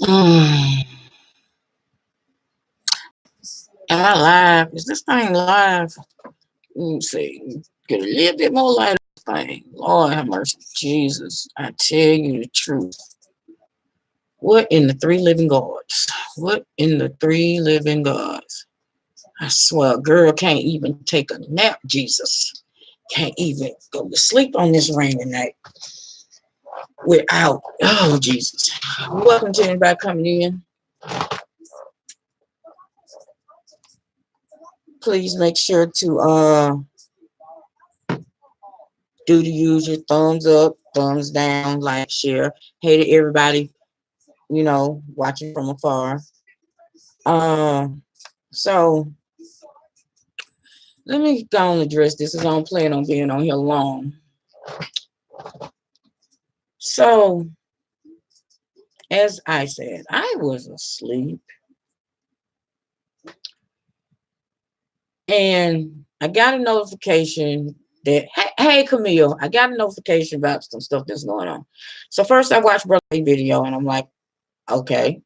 Am I live? Is this thing live? Let me see. Get a little bit more light on this thing. Lord have mercy. Jesus. I tell you the truth. What in the three living gods? What in the three living gods? I swear, a girl can't even take a nap, Jesus. Can't even go to sleep on this rainy night without, oh, Jesus. Welcome to anybody coming in. Please make sure to do the usual thumbs up, thumbs down, like, share. Hey to everybody, you know, watching from afar. So let me go and address this, as I don't plan on being on here long. So, as I said, I was asleep. And I got a notification that, hey, Camille, I got a notification about some stuff that's going on. So first I watched Brother's video and I'm like, okay.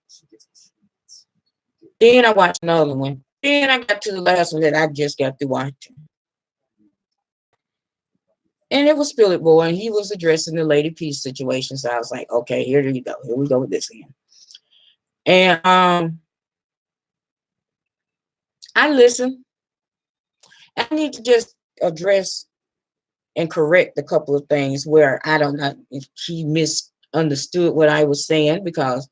Then I watched another one. Then I got to the last one that I just got through watching. And it was Spill It Boy, and he was addressing the Lady Peace situation. So I was like, okay, here you go. Here we go with this again. And I listened. I need to just address and correct a couple of things where I don't know if he misunderstood what I was saying, because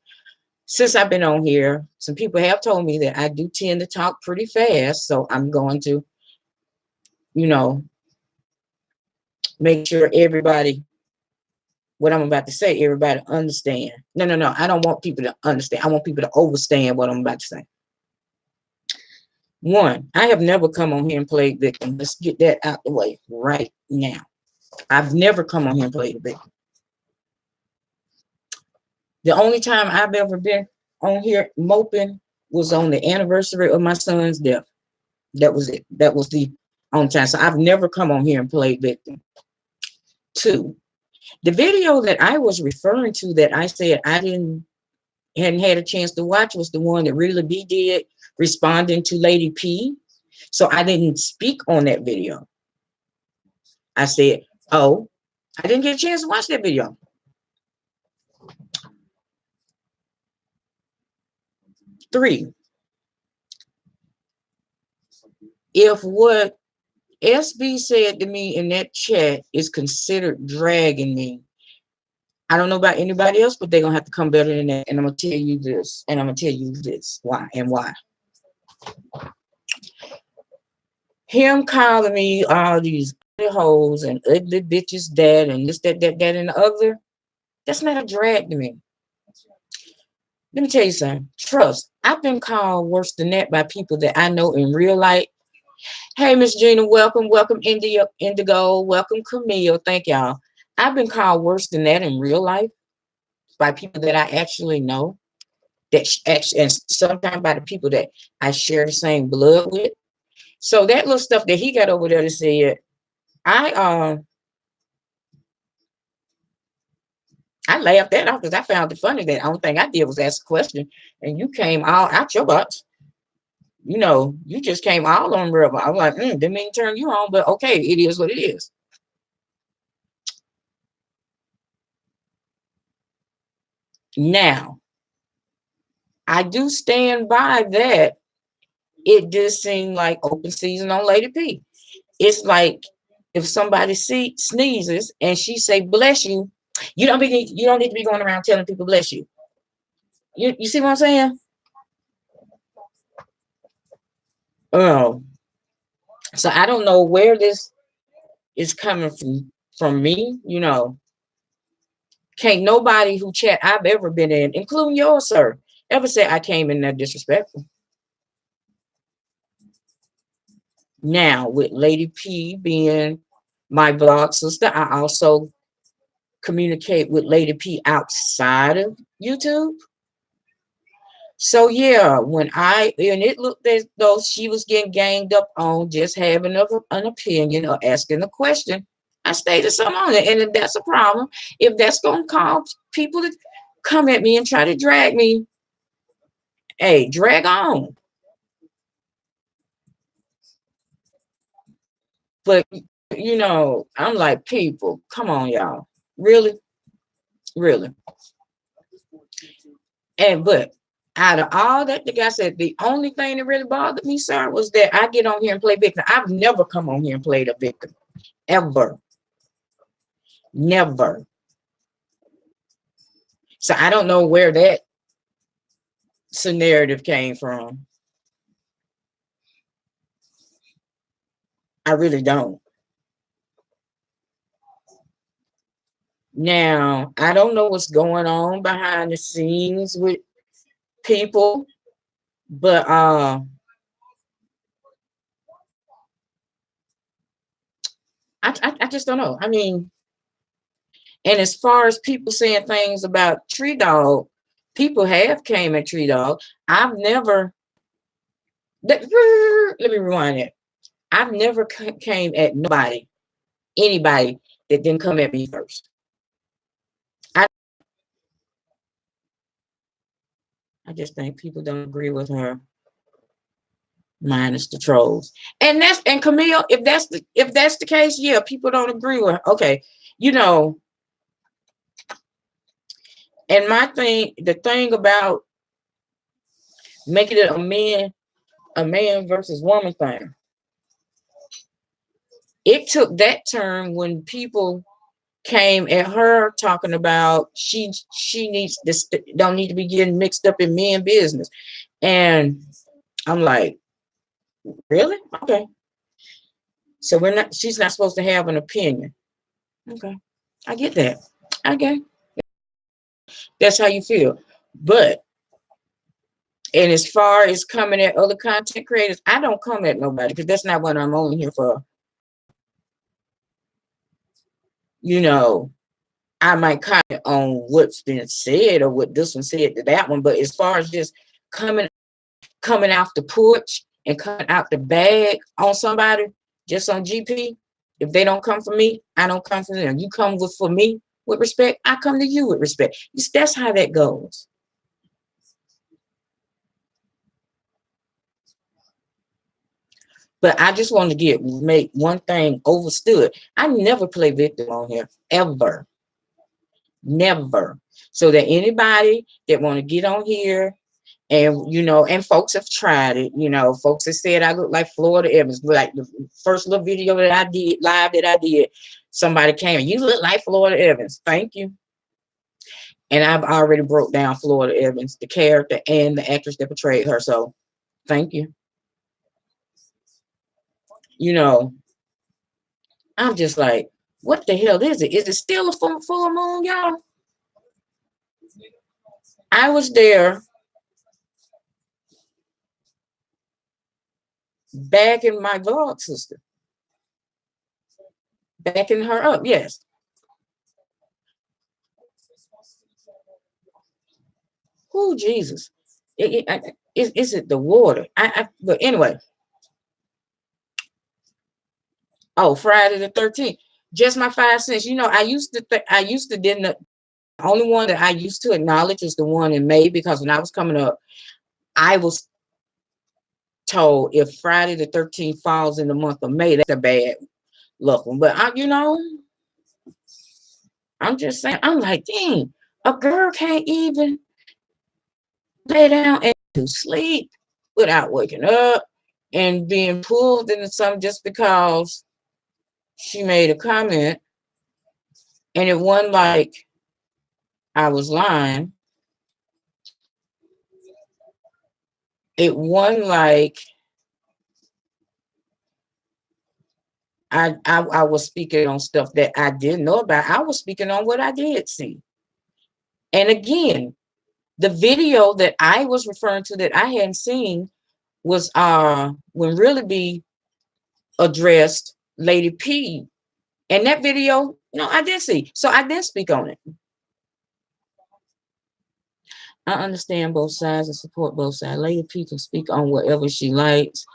since I've been on here, some people have told me that I do tend to talk pretty fast. So I'm going to, you know, make sure everybody, what I'm about to say, everybody understand. No. I don't want people to understand. I want people to understand what I'm about to say. One, I have never come on here and played victim. Let's get that out the way right now. I've never come on here and played a victim. The only time I've ever been on here moping was on the anniversary of my son's death. That was it. That was the only time. So I've never come on here and played victim. Two, the video that I was referring to that I said I hadn't had a chance to watch was the one that Really B did responding to Lady P. So I didn't speak on that video. I said, oh, I didn't get a chance to watch that video. Three, if what SB said to me in that chat is considered dragging me, I don't know about anybody else, but they're going to have to come better than that. And I'm going to tell you this, and I'm going to tell you this, why and why. Him calling me all these ugly hoes and ugly bitches, that, and this, that, and the other, that's not a drag to me. Let me tell you something. Trust, I've been called worse than that by people that I know in real life. Hey, Miss Gina, welcome. Welcome, Indigo. Welcome, Camille. Thank y'all. I've been called worse than that in real life by people that I actually know. That actually, and sometimes by the people that I share the same blood with. So that little stuff that he got over there to say, I laughed that off because I found it funny that the only thing I did was ask a question and you came all out your butts. You know, you just came all on rubber. I'm like, didn't mean to turn you on, but okay, it is what it is. Now, I do stand by that. It does seem like open season on Lady P. It's like if somebody sneezes and she say bless you, you don't need to be going around telling people bless you. You see what I'm saying? Oh, so I don't know where this is coming from me. You know, can't nobody who chat I've ever been in, including yours, sir, ever say I came in that disrespectful. Now, with Lady P being my blog sister, I also communicate with Lady P outside of YouTube. So yeah, and it looked as though she was getting ganged up on just having an opinion or asking a question, I stated something on it. And if that's a problem, if that's going to cause people to come at me and try to drag me, Hey, drag on. But you know, I'm like, people, come on, y'all. Really? Really? And but out of all that, the guy said the only thing that really bothered me, sir, was that I get on here and play victim. I've never come on here and played a victim. Ever. Never. So I don't know where that narrative came from. I really don't. Now, I don't know what's going on behind the scenes with people, but I just don't know. I mean, and as far as people saying things about Tree Dog, people have came at Tree Dog. I've never, let me rewind it. I've never came at anybody that didn't come at me first. I just think people don't agree with her, minus the trolls. And Camille, if that's the case, yeah, people don't agree with her. Okay, you know, and the thing about making it a man versus woman thing, it took that turn when people came at her talking about she needs this, don't need to be getting mixed up in men business. And I'm like, really? Okay. So she's not supposed to have an opinion. Okay. I get that. Okay. That's how you feel. But, and as far as coming at other content creators, I don't come at nobody because that's not what I'm on here for. You know, I might comment on what's been said or what this one said to that one, but as far as just coming out the porch and coming out the bag on somebody, just on GP, if they don't come for me, I don't come for them. You come for me with respect, I come to you with respect. That's how that goes. But I just want to make one thing understood. I never play victim on here, ever. Never. So that anybody that want to get on here, and you know, and folks have tried it, you know, folks have said I look like Florida Evans. Like the first little video that I did, live that I did, somebody came, you look like Florida Evans. Thank you. And I've already broke down Florida Evans, the character and the actress that portrayed her. So thank you. You know, I'm just like, what the hell is it? Is it still a full moon, y'all? I was there backing my god sister, backing her up. Yes. Oh, Jesus. Is it the water? But anyway. Oh, Friday the 13th. Just my 5 cents. You know, I used to didn't. The only one that I used to acknowledge is the one in May, because when I was coming up, I was told if Friday the 13th falls in the month of May, that's a bad luck one. But I'm just saying, I'm like, dang, a girl can't even lay down and to sleep without waking up and being pulled into something just because she made a comment. And it wasn't like I was lying. It wasn't like I was speaking on stuff that I didn't know about. I was speaking on what I did see. And again, the video that I was referring to that I hadn't seen was when Really Be addressed Lady P. And that video, I did see. So I did speak on it. I understand both sides and support both sides. Lady P can speak on whatever she likes.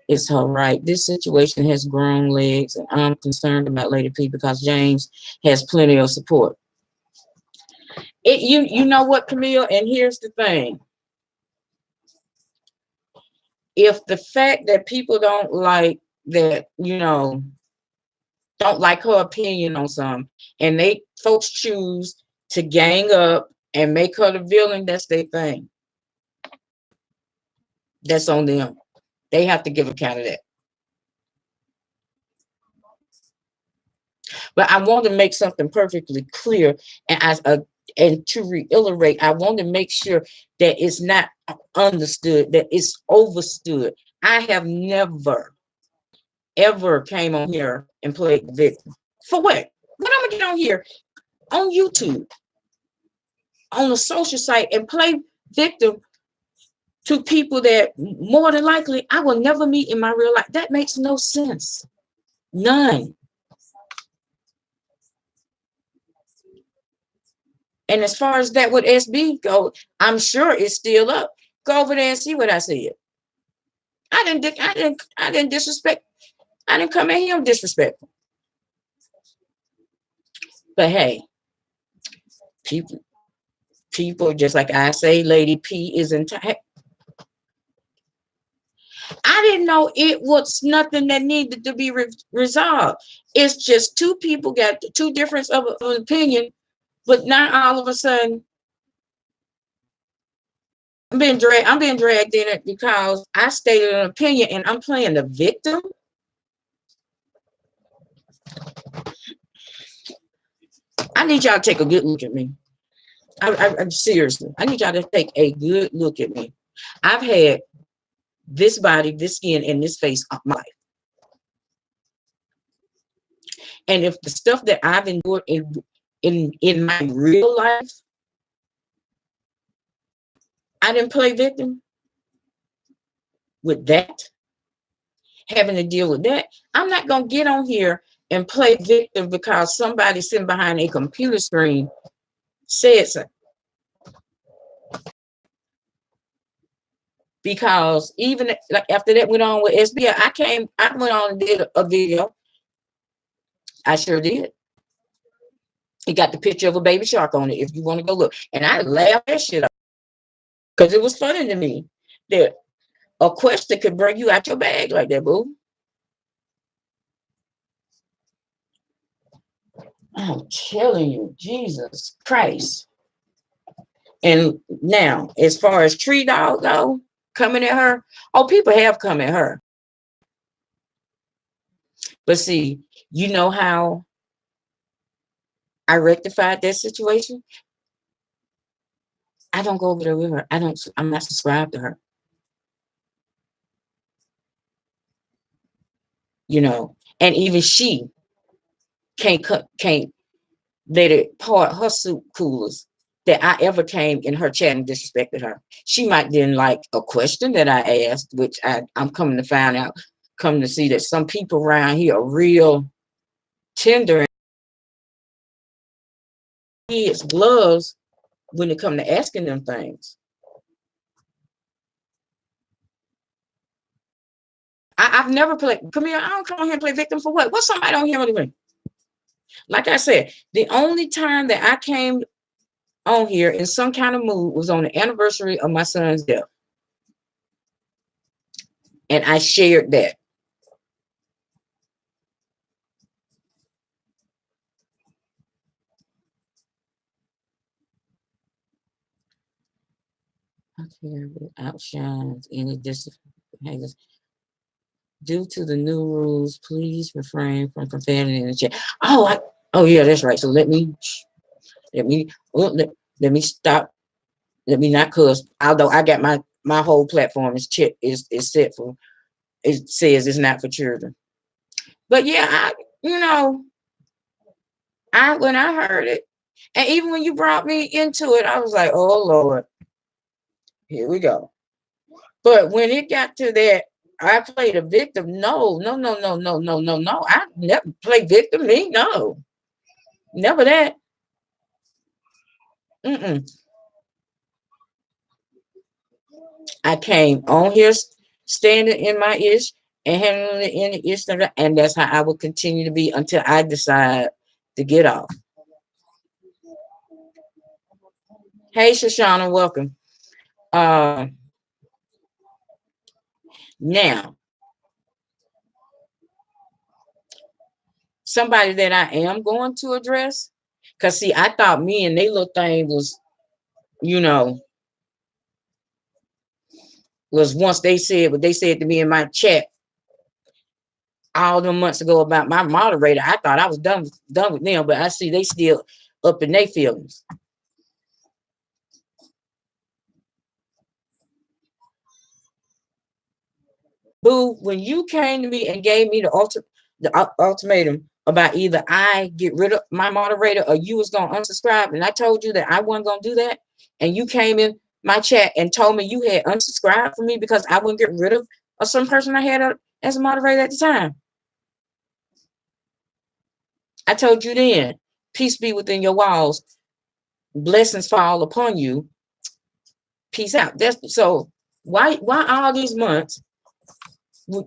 It's her right. This situation has grown legs, and I'm concerned about Lady P because James has plenty of support. You know what, Camille? And here's the thing. if the fact that people don't like that, don't like her opinion on something, and they folks choose to gang up and make her the villain, that's their thing. That's on them. They have to give account of that. But I want to make something perfectly clear, and to reiterate, I want to make sure that it's not understood, that it's overstood. I have never, ever came on here and played the victim. For what? What I'm gonna get on here on YouTube, on a social site, and play victim to people that more than likely I will never meet in my real life? That makes no sense. None. And as far as that with SB go, I'm sure it's still up. Go over there and see what I said. I didn't disrespect. I didn't come at him disrespectful. But hey, people just like I say, Lady P is in time. I didn't know it was nothing that needed to be resolved. It's just two people got two difference of opinion, but not all of a sudden I'm being dragged in it because I stated an opinion and I'm playing the victim. I need y'all to take a good look at me. I'm seriously. I need y'all to take a good look at me. I've had this body, this skin, and this face of my life. And if the stuff that I've endured in my real life, I didn't play victim with that, having to deal with that. I'm not going to get on here and play victim because somebody sitting behind a computer screen said so. Because even like after that went on with SB, I went on and did a video. I sure did. It got the picture of a baby shark on it if you want to go look. And I laughed that shit up because it was funny to me that a question could bring you out your bag like that, boo. I'm telling you, Jesus Christ. And now, as far as Tree Dog go, coming at her, people have come at her. But see, you know how I rectified that situation? I don't go over there with her. I'm not subscribed to her. And even she can't let it part her soup coolers that I ever came in her chat and disrespected her. She might didn't like a question that I asked, which I'm coming to find out, coming to see that some people around here are real tender and kids gloves when it comes to asking them things. I've never played. Come here, I don't come on here and play victim for what? What's somebody on here doing? Like I said, the only time that I came on here in some kind of mood was on the anniversary of my son's death. And I shared that. Okay, outshines any disbehaviors. Due to the new rules, please refrain from profanity in the chat. Oh yeah, that's right. So let me stop. Let me not cuss. Although I got my whole platform is set for. It says it's not for children. But yeah, when I heard it, and even when you brought me into it, I was like, oh Lord, here we go. But when it got to that, I played a victim. No. I never played victim. Me, no. Never that. I came on here standing in my ish and handling it in the ish, and that's how I will continue to be until I decide to get off. Hey, Shoshana, welcome. Now, somebody that I am going to address, because see, I thought me and they little thing was, you know, was once they said what they said to me in my chat all them months ago about my moderator. I thought I was done with them, but I see they still up in their feelings. Boo, when you came to me and gave me the ultimatum about either I get rid of my moderator or you was gonna unsubscribe, and I told you that I wasn't gonna do that, and you came in my chat and told me you had unsubscribed from me because I wouldn't get rid of some person I had as a moderator at the time. I told you then, peace be within your walls, blessings fall upon you, peace out. That's so why all these months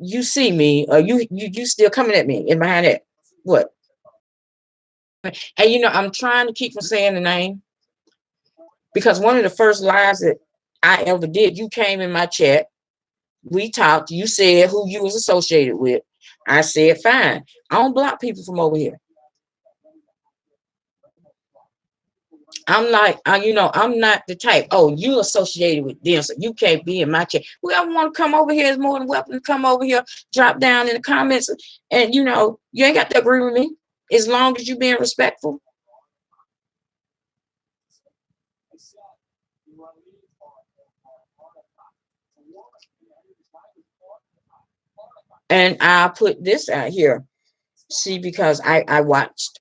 you see me or you still coming at me in behind that? What? And you know, I'm trying to keep from saying the name because one of the first lives that I ever did, you came in my chat, we talked, you said who you was associated with. I said, fine. I don't block people from over here. I'm like, you know, I'm not the type, oh, you associated with them, so you can't be in my chat. Whoever want to come over here is more than welcome to come over here, drop down in the comments. And, you know, you ain't got to agree with me as long as you're being respectful. And I put this out here. See, because I watched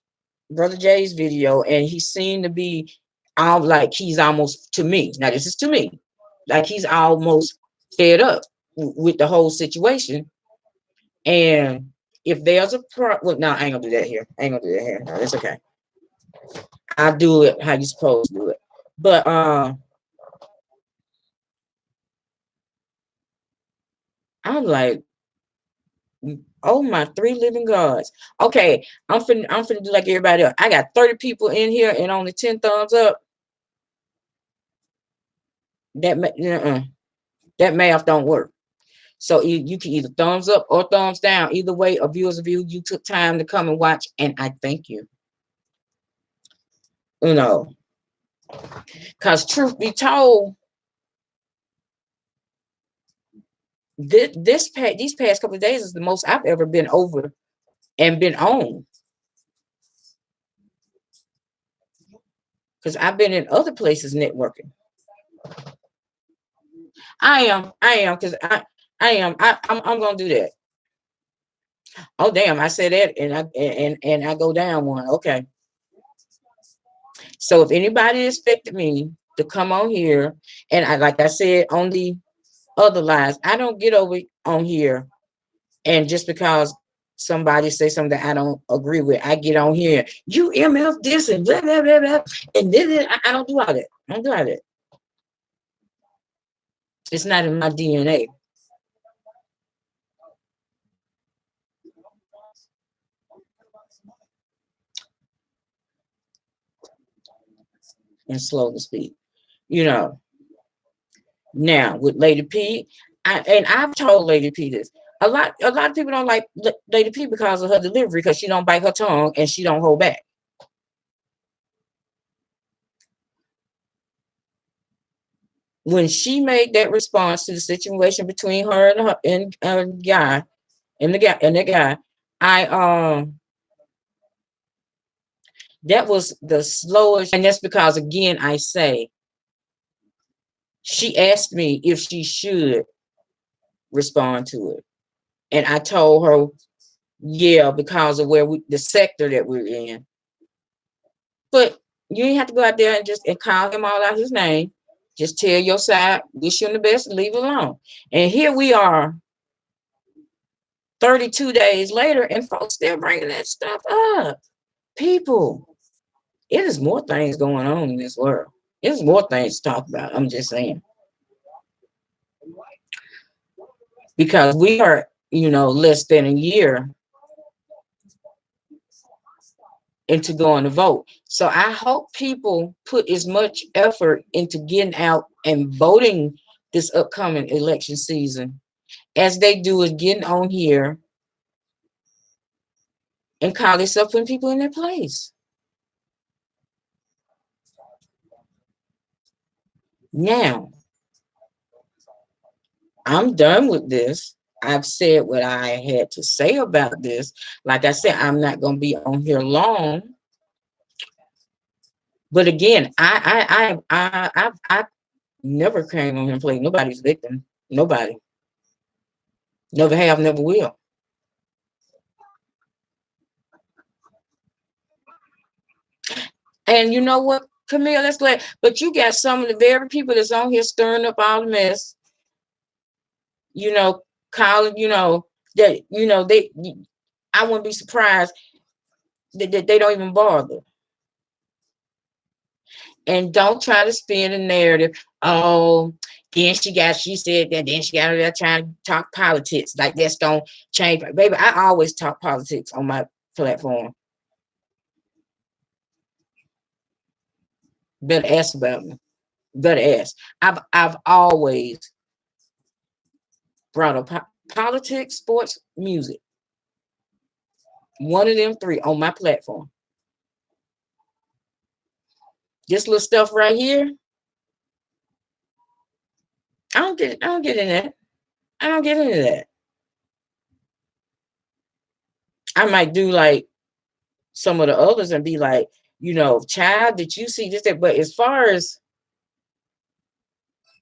Brother Jay's video and he seemed to be all like he's almost to me. Now, this is to me. Like he's almost fed up with the whole situation. And if there's a problem, well, no, I ain't gonna do that here. I ain't gonna do that here. No, it's okay. I'll do it how you supposed to do it. But I'm like, oh my three living gods. Okay, I'm finna do like everybody else. I got 30 people in here and only 10 thumbs up. That math don't work. So you can either thumbs up or thumbs down. Either way, a view is a view. You took time to come and watch, and I thank you. You know, because truth be told, these past couple of days is the most I've ever been over and been on. Because I've been in other places networking. I am, because I'm gonna do that. Oh damn, I said that and I go down one. Okay. So if anybody expected me to come on here, and like I said on the other lives, I don't get over on here and just because somebody say something that I don't agree with, I get on here, you MF this and blah blah blah blah. And then I don't do all that. I don't do all that. It's not in my DNA. And slow to speak. You know. Now with Lady P, I've told Lady P this. A lot of people don't like Lady P because of her delivery, because she don't bite her tongue and she don't hold back. When she made that response to the situation between her and the guy, I that was the slowest, and that's because again I say she asked me if she should respond to it, and I told her yeah, because of the sector that we're in. But you ain't have to go out there and call him all out his name. Just tell your side, wish him the best, and leave it alone. And here we are 32 days later, and folks still bringing that stuff up. People, it is more things going on in this world. There's more things to talk about. I'm just saying. Because we are, less than a year into going to vote. So I hope people put as much effort into getting out and voting this upcoming election season as they do is getting on here and call themselves putting people in their place. Now, I'm done with this. I've said what I had to say about this. Like I said, I'm not going to be on here long. But again, I never came on here and played nobody's victim. Nobody. Never have, never will. And you know what, Camille, that's glad. But you got some of the very people that's on here stirring up all the mess. You know, calling, that, I wouldn't be surprised that they don't even bother. And don't try to spin a narrative. Oh, then she said that, then she got there trying to talk politics. Like that's gonna change. Baby, I always talk politics on my platform. Better ask about me. Better ask. I've always brought up politics, sports, music. One of them three on my platform. This little stuff right here, I don't get in that. I don't get into that. I might do like some of the others and be like, child, did you see this? But as far as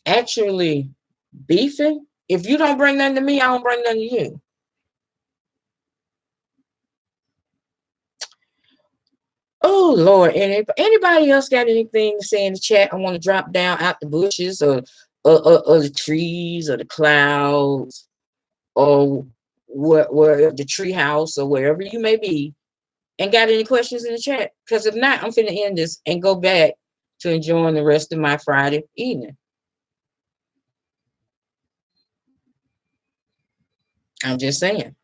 actually beefing, if you don't bring nothing to me, I don't bring nothing to you. Oh Lord, anybody else got anything to say in the chat? I want to drop down out the bushes or the trees or the clouds or where the tree house or wherever you may be, and got any questions in the chat? Because if not, I'm finna end this and go back to enjoying the rest of my Friday evening. I'm just saying.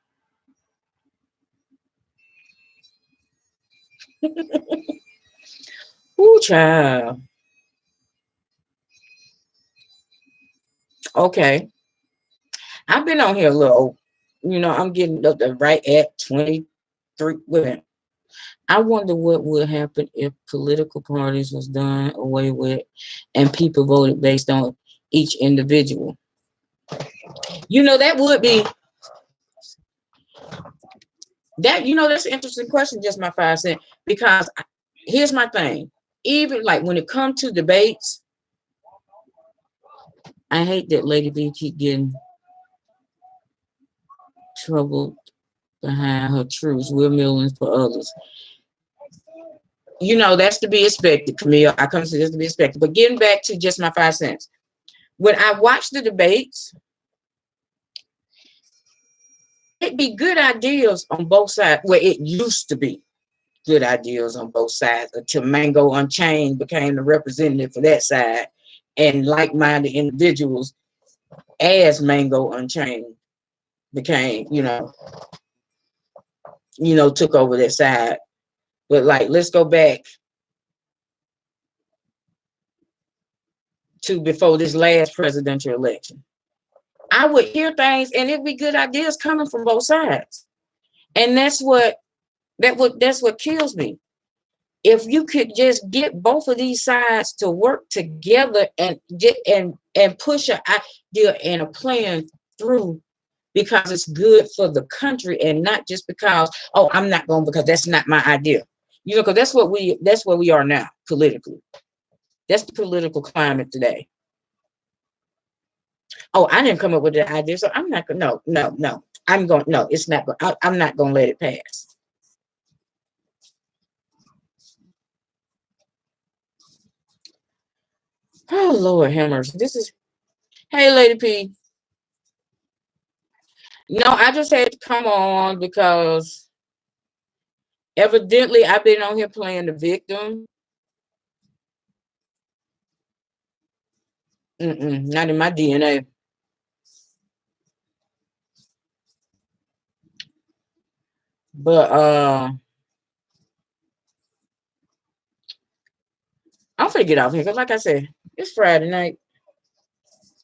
Ooh, child. Okay. I've been on here a little, I'm getting up to right at 23 women. I wonder what would happen if political parties was done away with and people voted based on each individual. That would be that's an interesting question, just my 5 cents. Because here's my thing. Even like when it comes to debates, I hate that Lady B keep getting troubled behind her truths. We're millions for others. That's to be expected, Camille. I consider this to be expected. But getting back to just my 5 cents. When I watch the debates, it'd be good ideas on both sides. Well, it used to be good ideas on both sides until Mango Unchained became the representative for that side, and like-minded individuals as Mango Unchained became, took over that side. But like, let's go back to before this last presidential election. I would hear things and it'd be good ideas coming from both sides. And that's what kills me. If you could just get both of these sides to work together and push an idea and a plan through, because it's good for the country and not just because, oh, I'm not going because that's not my idea. Because that's where we are now politically. That's the political climate today. Oh, I didn't come up with the idea, so I'm not going. No. I'm going. No, it's not. I'm not going to let it pass. Oh Lord, hammers. This is. Hey, Lady P. No, I just had to come on because evidently I've been on here playing the victim. Not in my DNA. But I'm gonna get off here because, like I said, it's Friday night,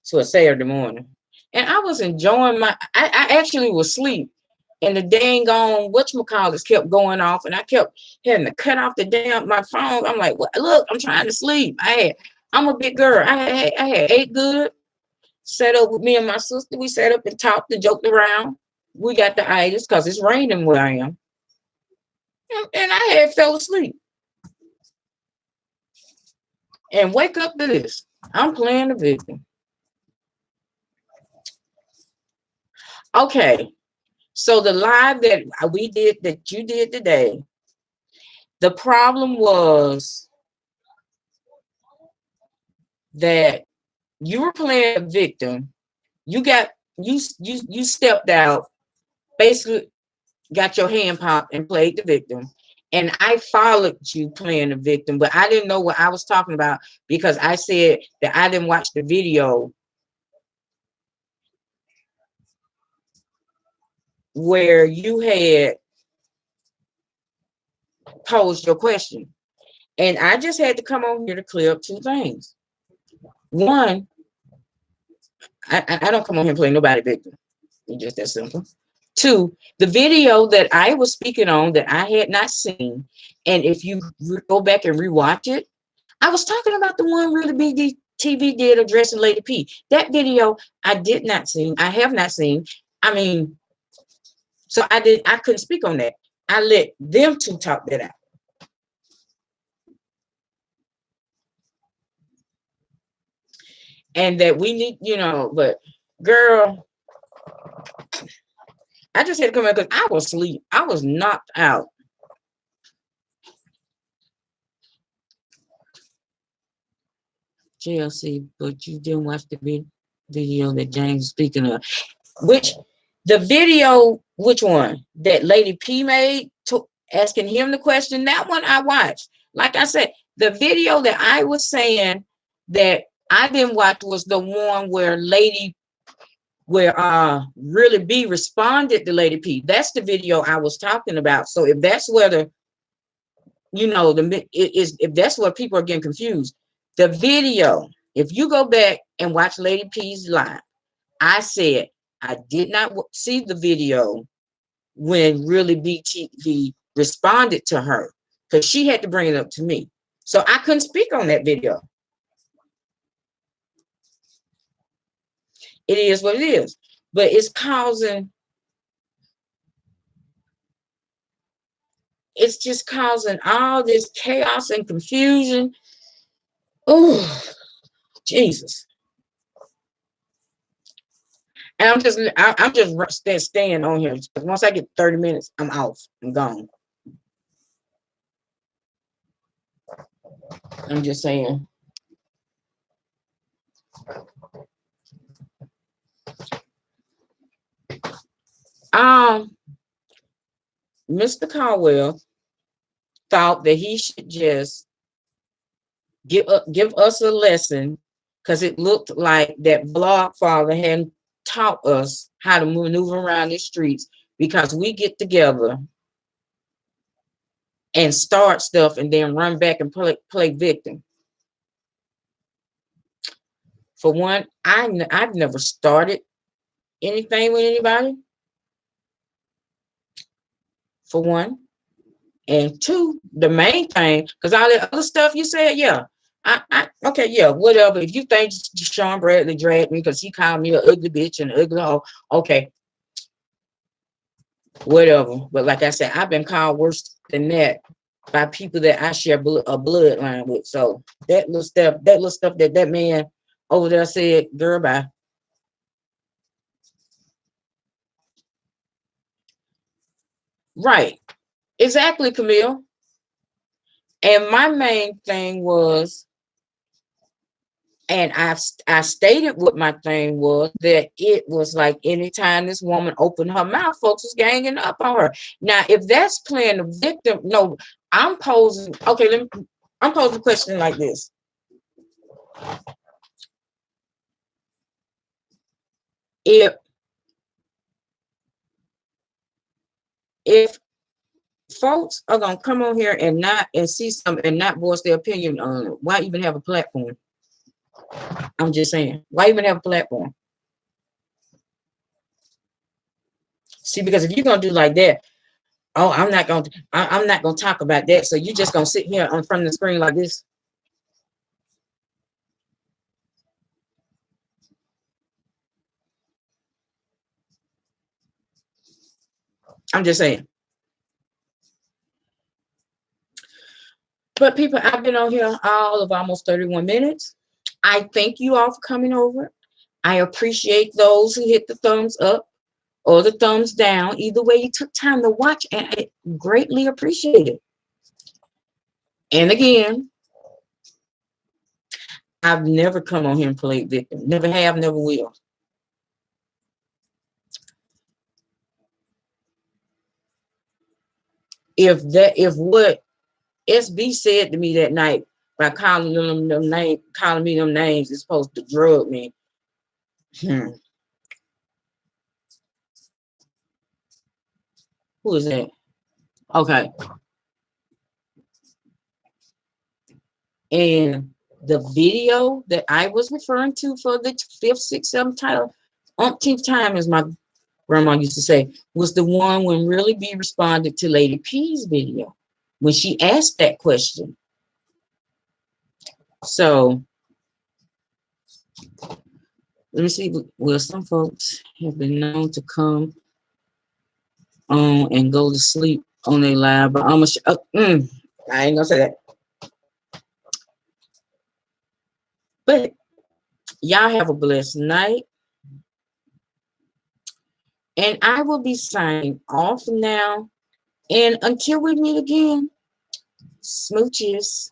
so it's Saturday morning. And I was enjoying I actually was asleep. And the dang on whatchamacallits kept going off, and I kept having to cut off the damn my phone. I'm like, well, look, I'm trying to sleep. I'm a big girl. I had ate good, sat up with me and my sister. We sat up and talked and joked around. We got the itis because it's raining where I am. And I had fell asleep. And wake up to this. I'm playing the victim. Okay. So the live that you did today, the problem was that you were playing a victim. You stepped out, basically got your hand popped and played the victim. And I followed you playing the victim, but I didn't know what I was talking about because I said that I didn't watch the video where you had posed your question. And I just had to come on here to clear up two things. One, I don't come on here and play nobody victim. It's just that simple. Two, the video that I was speaking on that I had not seen, and if you go back and rewatch it, I was talking about the one Really Big TV did addressing Lady P. That video I did not see. I have not seen. I mean, so I couldn't speak on that. I let them two talk that out. And that we need, but girl, I just had to come out because I was asleep. I was knocked out. JLC, but you didn't watch the video that James was speaking of. Which one? That Lady P made asking him the question. That one I watched. Like I said, the video that I was saying that I didn't watch was the one where Really B responded to Lady P. That's the video I was talking about. So if that's where if that's where people are getting confused, the video, if you go back and watch Lady P's live, I said I did not see the video when Really BTV responded to her because she had to bring it up to me. So I couldn't speak on that video. It is what it is. But it's just causing all this chaos and confusion. Oh, Jesus. And I'm just staying on here. Once I get 30 minutes, I'm off. I'm gone. I'm just saying. Mr. Caldwell thought that he should just give us a lesson because it looked like that blog father hadn't taught us how to maneuver around the streets because we get together and start stuff and then run back and play victim. For one, I've never started anything with anybody. For one. And two, the main thing, because all the other stuff you said, yeah. Okay, yeah, whatever. If you think Sean Bradley dragged me because he called me an ugly bitch and ugly hoe, okay. Whatever. But like I said, I've been called worse than that by people that I share a bloodline with. So that little stuff that man over there said, girl, bye. Right. Exactly, Camille. And my main thing was, and I stated what my thing was, that it was like anytime this woman opened her mouth, folks was ganging up on her. Now, if that's playing the victim, no, I'm posing the question like this. If folks are gonna come on here and see something and not voice their opinion on it, why even have a platform? I'm just saying, why even have a platform? See, because if you're gonna do like that, oh, I'm not gonna talk about that. So you just gonna sit here in front of the screen like this. I'm just saying. But people, I've been on here all of almost 31 minutes. I thank you all for coming over. I appreciate those who hit the thumbs up or the thumbs down. Either way, you took time to watch, and I greatly appreciate it. And again, I've never come on here and played victim. Never have, never will. If what SB said to me that night by calling me them names is supposed to drug me. Who is that? Okay. And the video that I was referring to for the 5th, 6th, 7th title, umpteenth time, as my grandma used to say, was the one when Really B responded to Lady P's video when she asked that question. So let me see. Well, some folks have been known to come on and go to sleep on their live, but I'm I ain't gonna say that. But y'all have a blessed night. And I will be signing off now. And until we meet again, smooches.